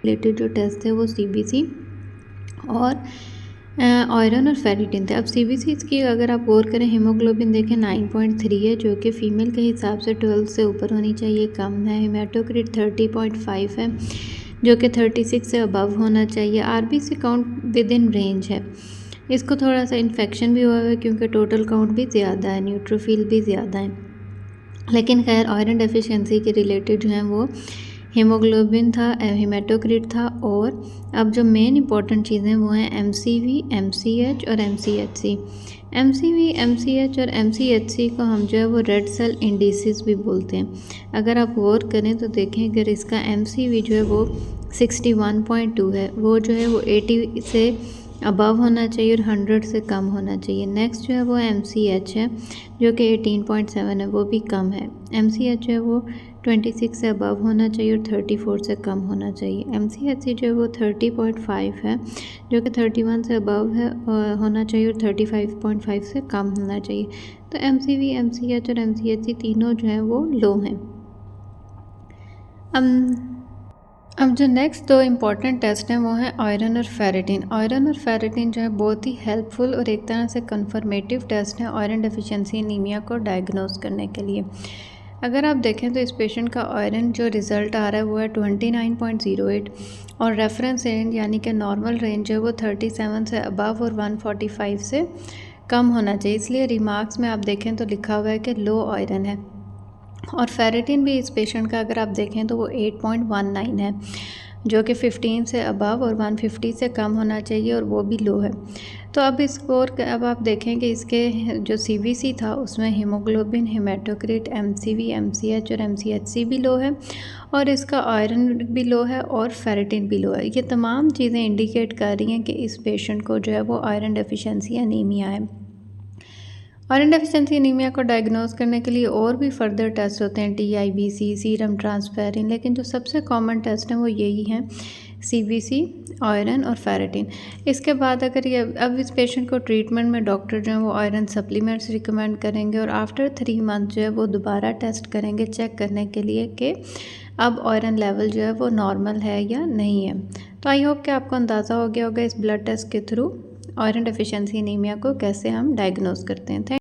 Related जो test है वो सीबीसी और आयरन और फेरिटिन थे। अब सीबीसी की अगर आप गौर करें, हीमोग्लोबिन देखें 9.3 है, जो कि फ़ीमेल के हिसाब से 12 से ऊपर होनी चाहिए, कम है। हेमाटोक्रिट 30.5 है, जो कि 36 से अबव होना चाहिए। RBC count with in range है। इसको थोड़ा सा इन्फेक्शन भी हुआ है क्योंकि टोटल काउंट भी ज़्यादा है, न्यूट्रोफिल भी ज़्यादा है। लेकिन खैर आयरन डेफिशिएंसी के रिलेटेड जो है वो हीमोग्लोबिन था, हेमाटोक्रिट था। और अब जो मेन इंपॉर्टेंट चीज़ें वो हैं एमसीवी, एमसीएच और एमसीएचसी। एमसीवी, एमसीएच और एमसीएचसी को हम जो है वो रेड सेल इंडिसेस भी बोलते हैं। अगर आप गौर करें तो देखें अगर इसका एमसीवी जो है वो 61.2 है, वो जो है वो 80 से अबव होना चाहिए और 100 से कम होना चाहिए। नेक्स्ट जो है वो एमसीएच है, जो कि 18.7 है, वो भी कम है। एमसीएच जो है वो 26 से अबव होना चाहिए और 34 से कम होना चाहिए। एमसीएचसी जो है वो 30.5 है, जो कि 31 से अबव है होना चाहिए और 35.5 से कम होना चाहिए। तो एमसीवी, एमसीएच और एमसीएचसी तीनों जो हैं वो लो हैं। अब जो नेक्स्ट दो इम्पॉर्टेंट टेस्ट हैं वो हैं आयरन और फेरिटिन। आयरन और फेरिटिन जो है बहुत ही हेल्पफुल और एक तरह से कन्फर्मेटिव टेस्ट हैं आयरन डेफिशिएंसी एनीमिया को डायग्नोस करने के लिए। अगर आप देखें तो इस पेशेंट का आयरन जो रिज़ल्ट आ रहा है वो है 29.08 और रेफरेंस रेंज यानी कि नॉर्मल रेंज जो है वो 37 से अबव और 145 से कम होना चाहिए। इसलिए रिमार्क्स में आप देखें तो लिखा हुआ है कि लो आयरन है। और फेरिटिन भी इस पेशेंट का अगर आप देखें तो वो 8.19 है, जो कि 15 से अबव और 150 से कम होना चाहिए और वो भी लो है। तो अब इस स्कोर अब आप देखें कि इसके जो सीबीसी था उसमें हीमोग्लोबिन, हेमाटोक्रिट, एमसीवी, एमसीएच और एमसीएचसी भी लो है और इसका आयरन भी लो है और फेरिटिन भी लो है। ये तमाम चीज़ें इंडिकेट कर रही हैं कि इस पेशेंट को जो है वो आयरन डेफिशिएंसी एनीमिया है। आयरन डेफिशिएंसी एनीमिया को डायग्नोस करने के लिए और भी फर्दर टेस्ट होते हैं, टीआईबीसी, सीरम ट्रांसफेरिन, लेकिन जो सबसे कॉमन टेस्ट हैं वो यही हैं, सीबीसी, आयरन और फेरिटिन। इसके बाद अगर ये अब इस पेशेंट को ट्रीटमेंट में डॉक्टर जो है वो आयरन सप्लीमेंट्स रिकमेंड करेंगे और आफ्टर 3 मंथ जो है वो दोबारा टेस्ट करेंगे चेक करने के लिए कि अब आयरन लेवल जो है वो नॉर्मल है या नहीं है। तो आई होप कि आपको अंदाज़ा हो गया होगा इस ब्लड टेस्ट के थ्रू आयरन डेफिशिएंसी एनीमिया को कैसे हम डायग्नोस करते हैं।